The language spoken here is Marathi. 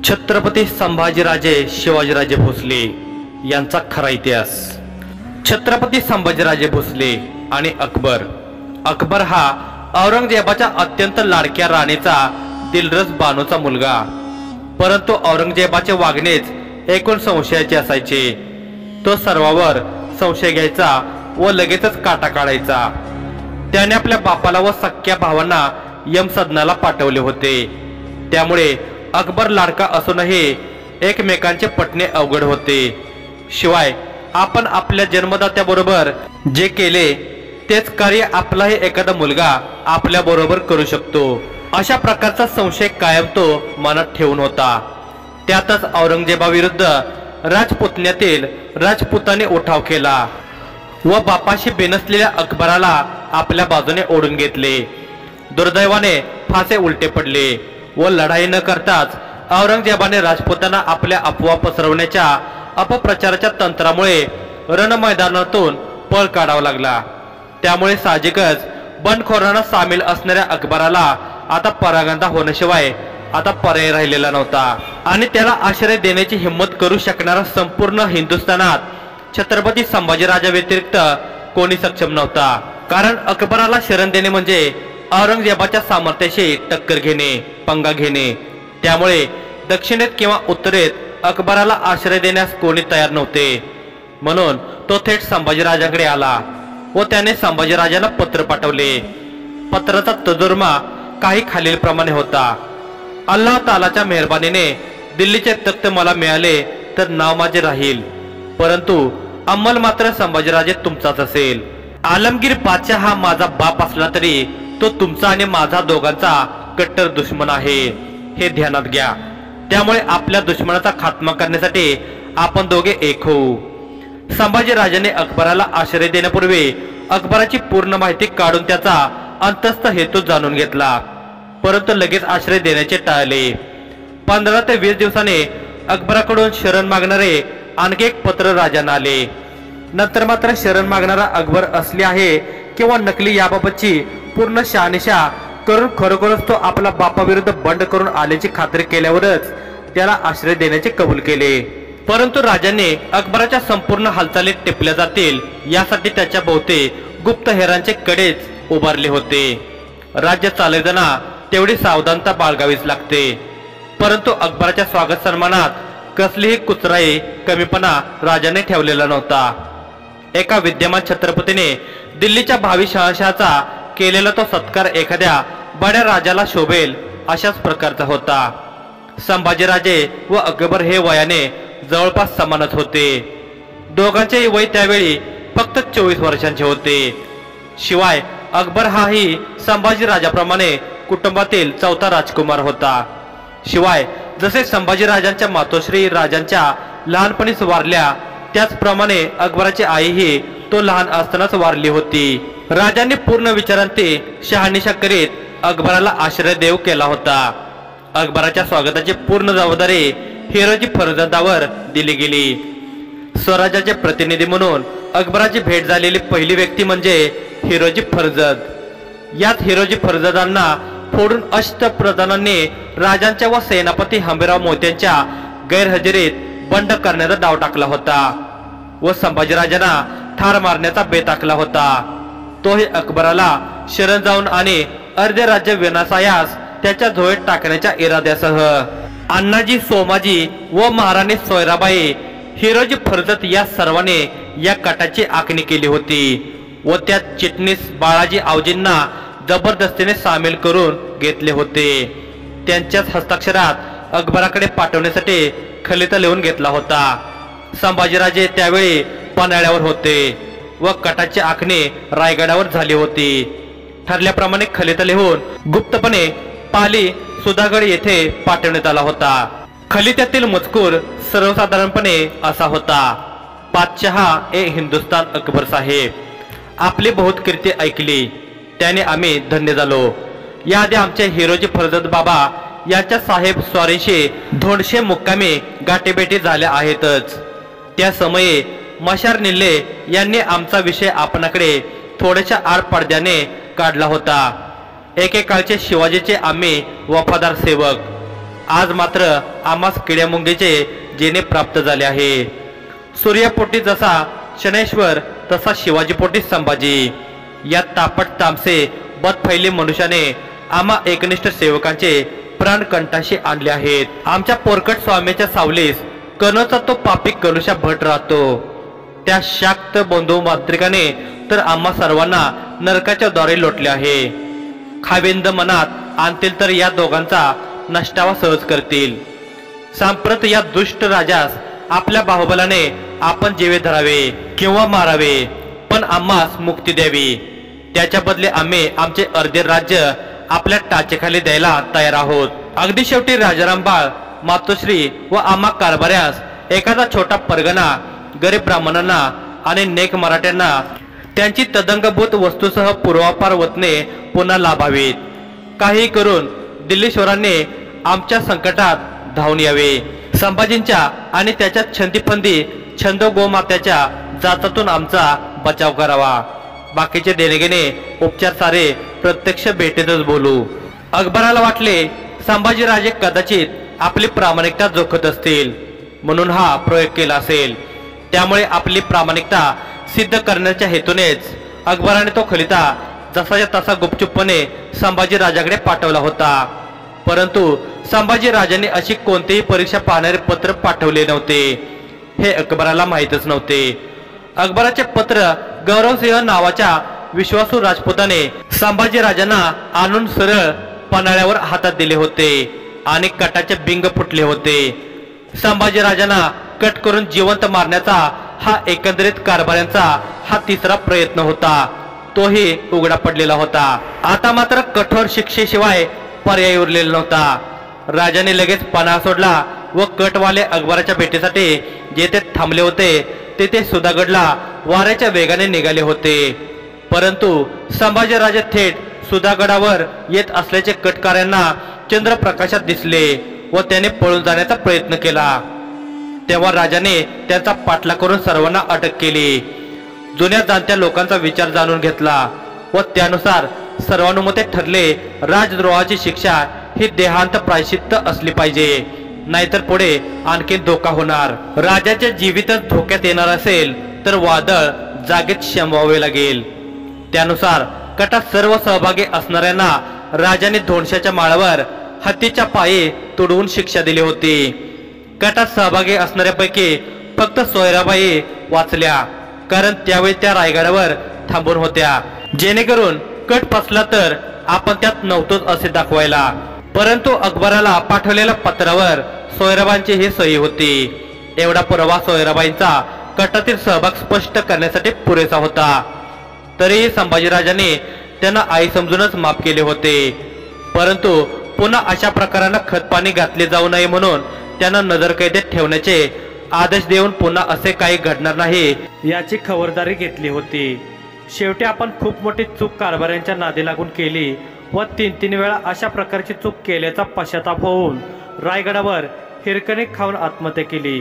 छत्रपती संभाजीराजे शिवाजीराजे भोसले यांचा खरा इतिहास। छत्रपती संभाजीराजे भोसले आणि अकबर हा औरंगजेबाच्या अत्यंत लाडक्या राणीचा दिलरस बानूचा मुलगा। परंतु औरंगजेबाचे वागणेच एकूण संशयाचे असायचे। तो सर्वांवर संशय घ्यायचा व लगेचच काटा काढायचा। त्याने आपल्या बापाला व सख्या भावांना यमसदनाला पाठवले होते। त्यामुळे अकबर लाडका असूनही एकमेकांचे पटणे अवघड होते। शिवाय आपण आपल्या जन्मदात्याबरोबर जे केले तेच कार्य आपलाही एखादा मुलगा आपल्या बरोबर करू शकतो, अशा प्रकारचा संशय कायम तो मनात ठेवून होता। त्यातच औरंगजेबाविरुद्ध राजपुतण्यातील राजपुताने उठाव केला व बापाशी बेनसलेल्या अकबराला आपल्या बाजूने ओढून घेतले। दुर्दैवाने फासे उलटे पडले व लढाई न करताच औरंगजेबाने राजपुतांना आपल्या अफवा पसरवण्याच्या अपप्रचाराच्या तंत्रामुळे रणमैदानातून पळ काढावा लागला। त्यामुळे साहजिकच बंडखोरांना सामील असणाऱ्या अकबराला आता परागंदा होण्याशिवाय आता पर्याय राहिलेला नव्हता आणि त्याला आश्रय देण्याची हिम्मत करू शकणारा संपूर्ण हिंदुस्थानात छत्रपती संभाजीराजा व्यतिरिक्त कोणी सक्षम नव्हता। कारण अकबराला शरण देणे म्हणजे औरंगजेबाच्या सामर्थ्याशी टक्कर घेणे, पंगा घेणे। त्यामुळे दक्षिणेत किंवा उत्तरेत अकबराला आश्रय देण्यास कोणी तयार नव्हते। म्हणून तो थेट संभाजीराजांकडे आला व त्याने संभाजीराजांना पत्र पाठवले। पत्राचा तर्जुमा काही खालीलप्रमाणे होता। अल्लाह तालाच्या मेहरबानीने दिल्लीचे तख्त मला मिळाले तर नाव माझे राहील, परंतु अंमल मात्र संभाजीराजे तुमचाच असेल। आलमगीर बादशाह हा माझा बाप असला तरी तो तुमचा आणि माझा दोघांचा कट्टर दुश्मन आहे, हे ध्यानात घ्या। त्यामुळे आपल्या दुश्मनाचा खात्मा करण्यासाठी आपण दोघे एक होऊ। संभाजीराजाने अकबराला आश्रय देण्यापूर्वी अकबराची पूर्ण माहिती काढून त्याचा अंतस्थ हेतू जाणून घेतला, परंतु लगेच आश्रय देण्याचे टाळले। 15 ते 20 दिवसाने अकबराकडून शरण मागणारे आणखी एक पत्र राजांना आले। नंतर मात्र शरण मागणारा अकबर असली आहे किंवा नकली याबाबतची पूर्ण शहानिशा करून खरोखरच तो आपला बापाविरुद्ध बंड करून आल्याची खात्री केल्यावरच त्याला आश्रय देण्याचे कबूल केले। परंतु राजाने अकबराच्या संपूर्ण हालचाली टिपल्या जातील यासाठी त्याच्या भोवती गुप्तहेरांचे कडेच उभारले होते। राज्य चालवताना तेवढी सावधानता बाळगावीच लागते। परंतु अकबराच्या स्वागत सन्मानात कसलीही कुचराई कमीपणा राजाने ठेवलेला नव्हता। एका विद्यमान छत्रपतीने दिल्लीच्या भावी शहाशहाचा केलेला तो सत्कार एखाद्या बड्या राजाला शोभेल अशाच प्रकारचा होता। संभाजीराजे व अकबर हे वयाने जवळपास समानच होते। दोघांचेही वय त्यावेळी फक्त 24 वर्षांचे होते। शिवाय अकबर हाही संभाजीराजाप्रमाणे कुटुंबातील चौथा राजकुमार होता। शिवाय जसे संभाजीराजांच्या मातोश्री राजांच्या लहानपणीच वारल्या त्याचप्रमाणे अकबराची आईही तो लहान असतानाच वारली होती। राजांनी पूर्ण विचारांती शहानिशा करीत अकबराला आश्रय देव केला होता। अकबराच्या स्वागताची पूर्ण जबाबदारी हिरोजी फर्जंदावर दिली गेली। स्वराज्याचे प्रतिनिधी म्हणून अकबराची भेट झालेली पहिली व्यक्ती म्हणजे हिरोजी फर्जंद। यात हिरोजी फर्जंदांना फोडून अष्टप्रधानांनी राजांच्या व सेनापती हंबीरराव मोहित्यांच्या गैरहजेरीत बंड करण्याचा डाव टाकला होता व संभाजीराजांना ठार मारण्याचा बेत आखला होता। तोही अकबराला शरण जाऊन आणि अर्धे राज्य विनाशायास त्याच्या झोळीत टाकण्याच्या इराद्यासह। अण्णाजी सोमाजी व महाराणी सोयराबाई हिरोजी फर्जंद या सर्वांनी या कटाची आखणी केली होती व त्यात चिटणीस बाळाजी आवजींना जबरदस्तीने सामील करून घेतले होते। त्यांच्याच हस्ताक्षरात अकबराकडे पाठवण्यासाठी खलिता लिहून घेतला होता। संभाजीराजे त्यावेळी पन्हाळ्यावर होते व कटाची आखणी रायगडावर झाली होती। ठरल्याप्रमाणे खलिता लिहून गुप्तपणे पाली सुधागड येथे पाठवण्यात आला होता। खलित्यातील मजकूर सर्वसाधारणपणे असा होता: बादशाह ए हिंदुस्तान अकबर साहेब, आपली बहुत कीर्ती ऐकली त्याने आम्ही धन्य झालो। याआधी आमचे हिरोजी फर्जंद बाबा यांच्या साहेब स्वारींशी धोंडशे मुक्कामी गाठीभेटी झाल्या आहेतच। त्या समयी मशार निल्ले यांनी आमचा विषय आपणाकडे थोड्याशा आड पडद्याने काढला होता। एकेकाळचे शिवाजीचे आम्ही वफादार सेवक आज मात्र आम्हास किड्यामुंगीचे जेणे प्राप्त झाले आहे। सूर्यपोटी जसा शनैश्वर तसा शिवाजीपोटी संभाजी। या तापट तामसे बदफैली मनुष्याने आम्हा एकनिष्ठ सेवकांचे प्राण कंठाशी आणले आहेत। आमच्या पोरकट स्वामीच्या सावलीस कनोचा तो पापी कलुषा भट राहतो। त्या शाक्त बंधू मांत्रिकाने तर आम्हा सर्वांना नरकाच्या द्वारे लोटले आहे। खाविंद मनात आणतील तर या दोघांचा नष्टावा सहज करतील। सांप्रत या दुष्ट राजास आपल्या बाहुबलाने आपण जीवे धरावे किंवा मारावे, पण आम्हास मुक्ती द्यावी। त्याच्या बदले आम्ही आमचे अर्धे राज्य आपल्या टाचेखाली द्यायला तयार आहोत। अगदी शेवटी राजाराम बाळ, मातोश्री व आम्हा कारभाऱ्यास एखादा छोटा परगणा गरीब ब्राह्मणांना आणि नेक मराठ्यांना त्यांची तदंगभूत वस्तूसह पूर्वापार वतने पुन्हा लाभावीत। काही करून दिल्लीश्वरांनी आमच्या संकटात धावून यावे। संभाजींच्या आणि त्याच्या छंदीफंदी छंद गोमात्याच्या जाचातून आमचा बचाव करावा। बाकीचे देणगेने उपचार सारे प्रत्यक्ष भेटीतच बोलू। अकबराला वाटले संभाजीराजे कदाचित आपली प्रामाणिकता जोखत असतील म्हणून हा प्रयोग केला असेल। त्यामुळे आपली प्रामाणिकता सिद्ध करण्याच्या हेतूनेच अकबराने तो खलिता जसाच्या तसा गुपचूपपणे संभाजी राजाकडे पाठवला होता। परंतु संभाजी राजांनी अशी कोणतीही परीक्षा पाहणारे पत्र पाठवले नव्हते हे अकबराला माहीतच नव्हते। अकबराचे पत्र गौरवसिंह नावाच्या विश्वासू राजपुताने संभाजी राजांना आणून सरळ पन्हाळ्यावर हातात दिले होते आणि कटाचे बिंग फुटले होते। संभाजी राजांना कट करून जिवंत मारण्याचा हा एकंदरीत कारभाऱ्यांचा हा तिसरा प्रयत्न होता, तोही उघडा पडलेला होता। आता मात्र कठोर शिक्षेशिवाय पर्याय उरलेला नव्हता। राजाने लगेच पन्हाळा सोडला व कटवाले अकबराच्या भेटीसाठी जेथे थांबले होते तेथे सुधागडला वाऱ्याच्या वेगाने निघाले होते। परंतु संभाजीराजे थेट सुधागडावर येत असल्याचे कटकाऱ्यांना चंद्रप्रकाशात दिसले व त्याने पळून जाण्याचा प्रयत्न केला। तेव्हा राजाने त्यांचा पाठलाग करून सर्वांना अटक केली। जुन्या जाणत्या लोकांचा विचार जाणून घेतला व त्यानुसार सर्वानुमते ठरले राजद्रोहाची शिक्षा ही देहांत प्रायश्चित्त असली पाहिजे, नाहीतर पुढे आणखी धोका होणार। राजाच्या जीवितच धोक्यात येणार असेल तर वादळ जागेत शमवावे लागेल। त्यानुसार कटात सर्व सहभागी असणाऱ्यांना राजाने धोंडशाच्या माळावर हत्तीच्या पायी तुडवून शिक्षा दिली होती। कटात सहभागी असणाऱ्यापैकी फक्त सोयराबाई वाचल्या, कारण त्यावेळी त्या रायगडावर थांबून होत्या, जेणेकरून कट फसला तर आपण त्यात नव्हतोच असे दाखवायला। परंतु अकबराला पाठवलेल्या पत्रावर सोयराबाईंची ही सही होती। एवढा पुरावा सोयराबाईंचा कटातील सहभाग स्पष्ट करण्यासाठी पुरेसा होता। तरीही संभाजीराजांनी त्यांना आई समजूनच माफ केले होते। परंतु पुन्हा अशा प्रकारांना खतपाणी घातले जाऊ नये म्हणून त्यांना नजरकैदेत ठेवण्याचे आदेश देऊन पुन्हा असे काही घडणार नाही याची खबरदारी घेतली होती। शेवटी आपण खूप मोठी चूक कारभाऱ्यांच्या नादी लागून केली व 3 वेळा अशा प्रकारची चूक केल्याचा पश्चाताप होऊन रायगडावर हिरकणी खाऊन आत्महत्या केली।